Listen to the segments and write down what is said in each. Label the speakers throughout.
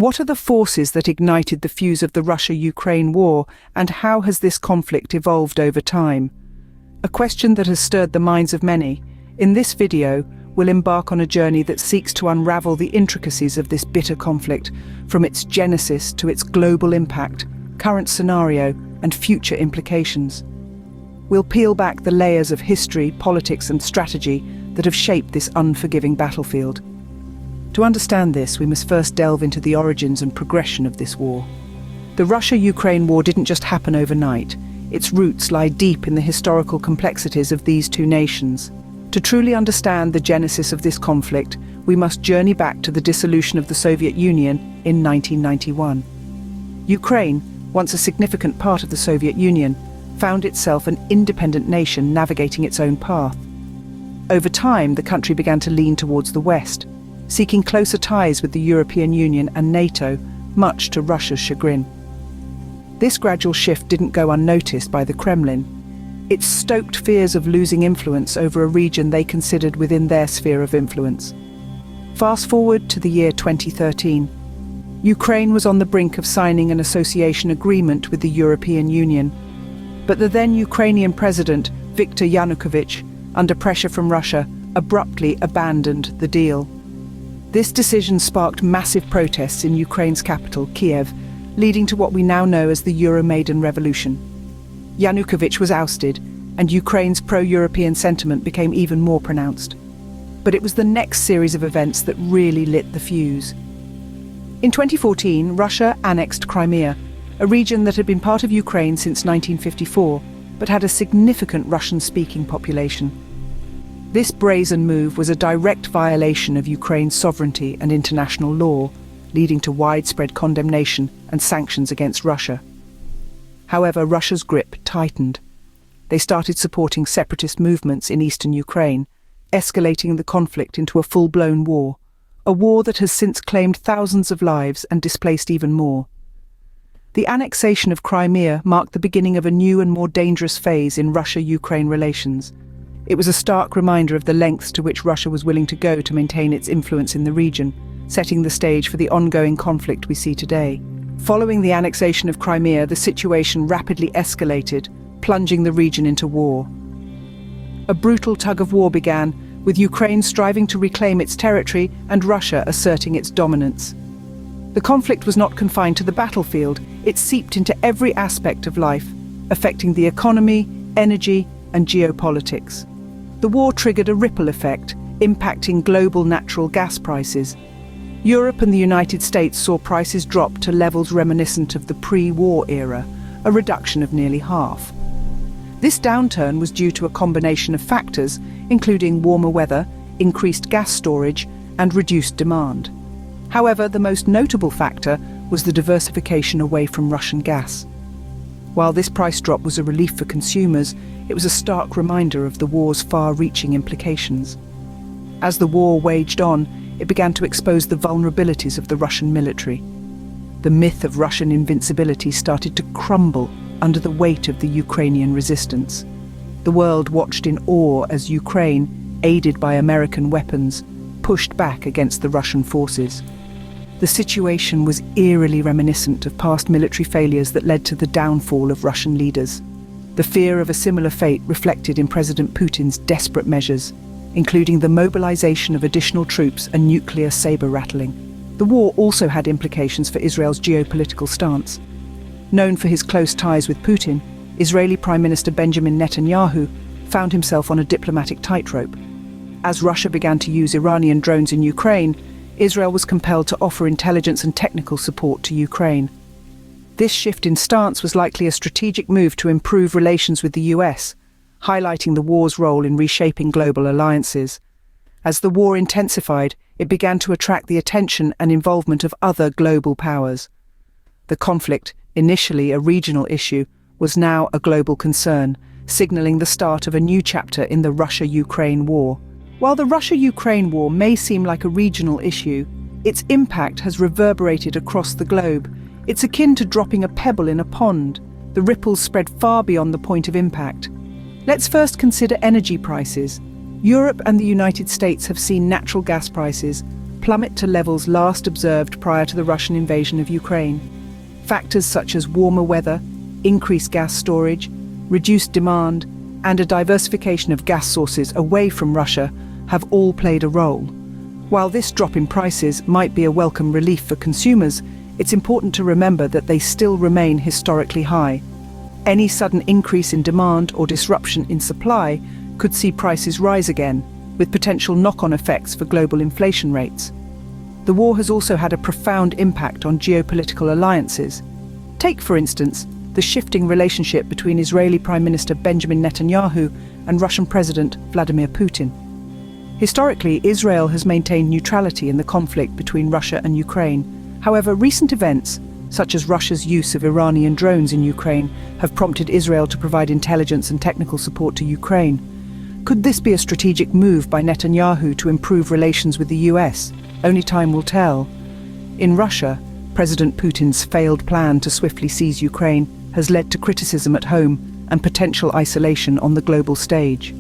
Speaker 1: What are the forces that ignited the fuse of the Russia-Ukraine war, and how has this conflict evolved over time? A question that has stirred the minds of many. In this video, we'll embark on a journey that seeks to unravel the intricacies of this bitter conflict, from its genesis to its global impact, current scenario, and future implications. We'll peel back the layers of history, politics, and strategy that have shaped this unforgiving battlefield. To understand this, we must first delve into the origins and progression of this war. The Russia-Ukraine war didn't just happen overnight. Its roots lie deep in the historical complexities of these two nations. To truly understand the genesis of this conflict, we must journey back to the dissolution of the Soviet Union in 1991. Ukraine, once a significant part of the Soviet Union, found itself an independent nation navigating its own path. Over time, the country began to lean towards the West, seeking closer ties with the European Union and NATO, much to Russia's chagrin. This gradual shift didn't go unnoticed by the Kremlin. It stoked fears of losing influence over a region they considered within their sphere of influence. Fast forward to the year 2013. Ukraine was on the brink of signing an association agreement with the European Union. But the then Ukrainian president, Viktor Yanukovych, under pressure from Russia, abruptly abandoned the deal. This decision sparked massive protests in Ukraine's capital, Kiev, leading to what we now know as the Euromaidan Revolution. Yanukovych was ousted, and Ukraine's pro-European sentiment became even more pronounced. But it was the next series of events that really lit the fuse. In 2014, Russia annexed Crimea, a region that had been part of Ukraine since 1954, but had a significant Russian-speaking population. This brazen move was a direct violation of Ukraine's sovereignty and international law, leading to widespread condemnation and sanctions against Russia. However, Russia's grip tightened. They started supporting separatist movements in eastern Ukraine, escalating the conflict into a full-blown war, a war that has since claimed thousands of lives and displaced even more. The annexation of Crimea marked the beginning of a new and more dangerous phase in Russia-Ukraine relations. It was a stark reminder of the lengths to which Russia was willing to go to maintain its influence in the region, setting the stage for the ongoing conflict we see today. Following the annexation of Crimea, the situation rapidly escalated, plunging the region into war. A brutal tug-of-war began, with Ukraine striving to reclaim its territory and Russia asserting its dominance. The conflict was not confined to the battlefield, it seeped into every aspect of life, affecting the economy, energy, and geopolitics. The war triggered a ripple effect, impacting global natural gas prices. Europe and the United States saw prices drop to levels reminiscent of the pre-war era, a reduction of nearly half. This downturn was due to a combination of factors, including warmer weather, increased gas storage, and reduced demand. However, the most notable factor was the diversification away from Russian gas. While this price drop was a relief for consumers, it was a stark reminder of the war's far-reaching implications. As the war waged on, it began to expose the vulnerabilities of the Russian military. The myth of Russian invincibility started to crumble under the weight of the Ukrainian resistance. The world watched in awe as Ukraine, aided by American weapons, pushed back against the Russian forces. The situation was eerily reminiscent of past military failures that led to the downfall of Russian leaders. The fear of a similar fate reflected in President Putin's desperate measures, including the mobilization of additional troops and nuclear saber-rattling. The war also had implications for Israel's geopolitical stance. Known for his close ties with Putin, Israeli Prime Minister Benjamin Netanyahu found himself on a diplomatic tightrope. As Russia began to use Iranian drones in Ukraine, Israel was compelled to offer intelligence and technical support to Ukraine. This shift in stance was likely a strategic move to improve relations with the US, highlighting the war's role in reshaping global alliances. As the war intensified, it began to attract the attention and involvement of other global powers. The conflict, initially a regional issue, was now a global concern, signaling the start of a new chapter in the Russia-Ukraine war. While the Russia-Ukraine war may seem like a regional issue, its impact has reverberated across the globe. It's akin to dropping a pebble in a pond. The ripples spread far beyond the point of impact. Let's first consider energy prices. Europe and the United States have seen natural gas prices, plummet to levels last observed prior to the Russian invasion of Ukraine. Factors such as warmer weather, increased gas storage, reduced demand, and a diversification of gas sources away from Russia have all played a role. While this drop in prices might be a welcome relief for consumers, it's important to remember that they still remain historically high. Any sudden increase in demand or disruption in supply could see prices rise again, with potential knock-on effects for global inflation rates. The war has also had a profound impact on geopolitical alliances. Take, for instance, the shifting relationship between Israeli Prime Minister Benjamin Netanyahu and Russian President Vladimir Putin. Historically, Israel has maintained neutrality in the conflict between Russia and Ukraine. However, recent events, such as Russia's use of Iranian drones in Ukraine, have prompted Israel to provide intelligence and technical support to Ukraine. Could this be a strategic move by Netanyahu to improve relations with the US? Only time will tell. In Russia, President Putin's failed plan to swiftly seize Ukraine has led to criticism at home and potential isolation on the global stage.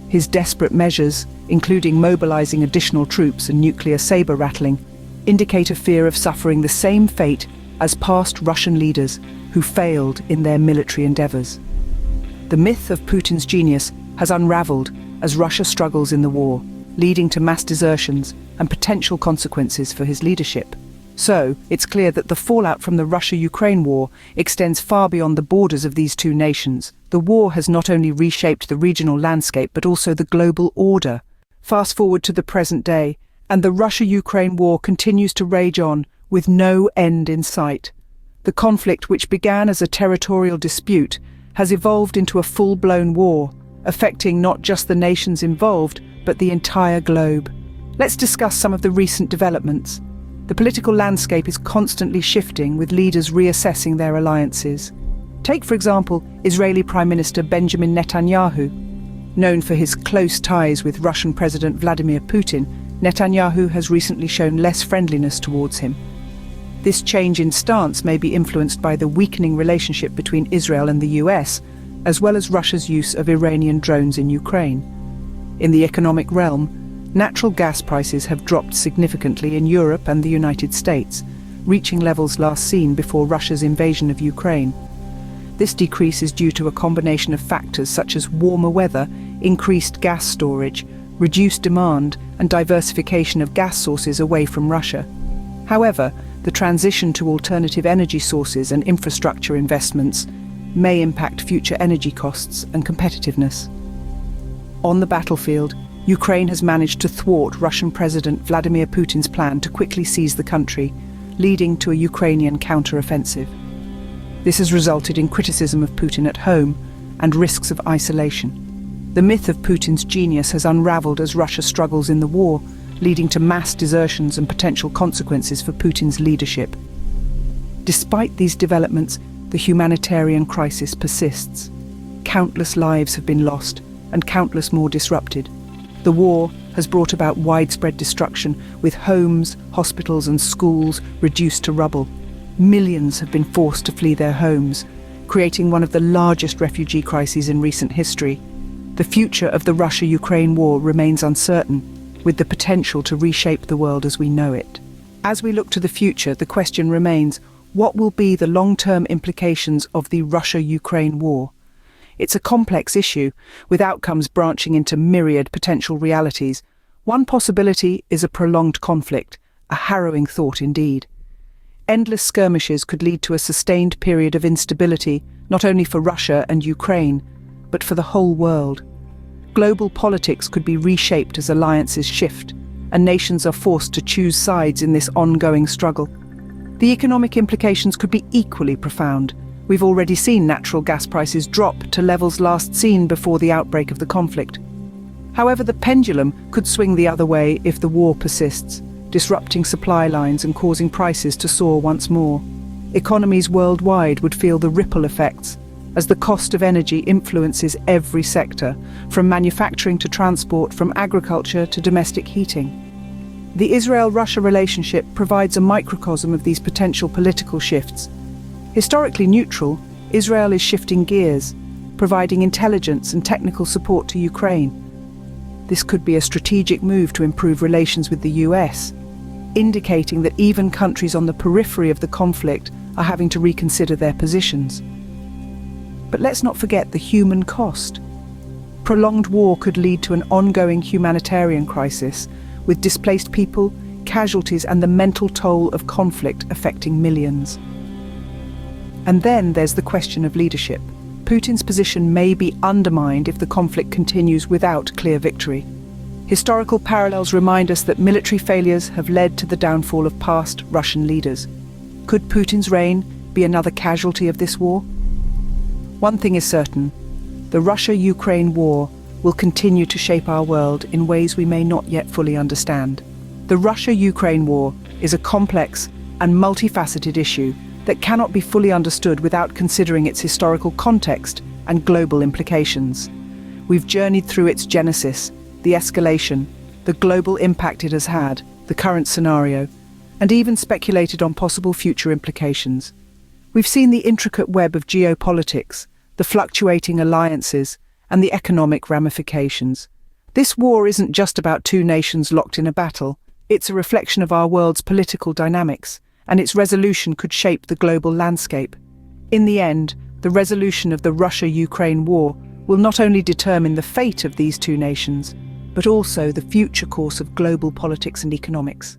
Speaker 1: His desperate measures, including mobilizing additional troops and nuclear saber-rattling, indicate a fear of suffering the same fate as past Russian leaders who failed in their military endeavors. The myth of Putin's genius has unraveled as Russia struggles in the war, leading to mass desertions and potential consequences for his leadership. So, it's clear that the fallout from the Russia-Ukraine war extends far beyond the borders of these two nations. The war has not only reshaped the regional landscape but also the global order. Fast forward to the present day, and the Russia-Ukraine war continues to rage on, with no end in sight. The conflict, which began as a territorial dispute, has evolved into a full-blown war, affecting not just the nations involved, but the entire globe. Let's discuss some of the recent developments. The political landscape is constantly shifting, with leaders reassessing their alliances. Take, for example, Israeli Prime Minister Benjamin Netanyahu. Known for his close ties with Russian President Vladimir Putin, Netanyahu has recently shown less friendliness towards him. This change in stance may be influenced by the weakening relationship between Israel and the US, as well as Russia's use of Iranian drones in Ukraine. In the economic realm, natural gas prices have dropped significantly in Europe and the United States, reaching levels last seen before Russia's invasion of Ukraine. This decrease is due to a combination of factors such as warmer weather, increased gas storage, reduced demand, and diversification of gas sources away from Russia. However, the transition to alternative energy sources and infrastructure investments may impact future energy costs and competitiveness. On the battlefield, Ukraine has managed to thwart Russian President Vladimir Putin's plan to quickly seize the country, leading to a Ukrainian counter-offensive. This has resulted in criticism of Putin at home and risks of isolation. The myth of Putin's genius has unraveled as Russia struggles in the war, leading to mass desertions and potential consequences for Putin's leadership. Despite these developments, the humanitarian crisis persists. Countless lives have been lost and countless more disrupted. The war has brought about widespread destruction, with homes, hospitals and schools reduced to rubble. Millions have been forced to flee their homes, creating one of the largest refugee crises in recent history. The future of the Russia-Ukraine war remains uncertain, with the potential to reshape the world as we know it. As we look to the future, the question remains, what will be the long-term implications of the Russia-Ukraine war? It's a complex issue, with outcomes branching into myriad potential realities. One possibility is a prolonged conflict, a harrowing thought indeed. Endless skirmishes could lead to a sustained period of instability, not only for Russia and Ukraine, but for the whole world. Global politics could be reshaped as alliances shift, and nations are forced to choose sides in this ongoing struggle. The economic implications could be equally profound. We've already seen natural gas prices drop to levels last seen before the outbreak of the conflict. However, the pendulum could swing the other way if the war persists, disrupting supply lines and causing prices to soar once more. Economies worldwide would feel the ripple effects, as the cost of energy influences every sector, from manufacturing to transport, from agriculture to domestic heating. The Israel-Russia relationship provides a microcosm of these potential political shifts. Historically neutral, Israel is shifting gears, providing intelligence and technical support to Ukraine. This could be a strategic move to improve relations with the US, indicating that even countries on the periphery of the conflict are having to reconsider their positions. But let's not forget the human cost. Prolonged war could lead to an ongoing humanitarian crisis, with displaced people, casualties, and the mental toll of conflict affecting millions. And then there's the question of leadership. Putin's position may be undermined if the conflict continues without clear victory. Historical parallels remind us that military failures have led to the downfall of past Russian leaders. Could Putin's reign be another casualty of this war? One thing is certain: the Russia-Ukraine war will continue to shape our world in ways we may not yet fully understand. The Russia-Ukraine war is a complex and multifaceted issue that cannot be fully understood without considering its historical context and global implications. We've journeyed through its genesis, the escalation, the global impact it has had, the current scenario, and even speculated on possible future implications. We've seen the intricate web of geopolitics, the fluctuating alliances, and the economic ramifications. This war isn't just about two nations locked in a battle. It's a reflection of our world's political dynamics, and its resolution could shape the global landscape. In the end, the resolution of the Russia-Ukraine war will not only determine the fate of these two nations, but also the future course of global politics and economics.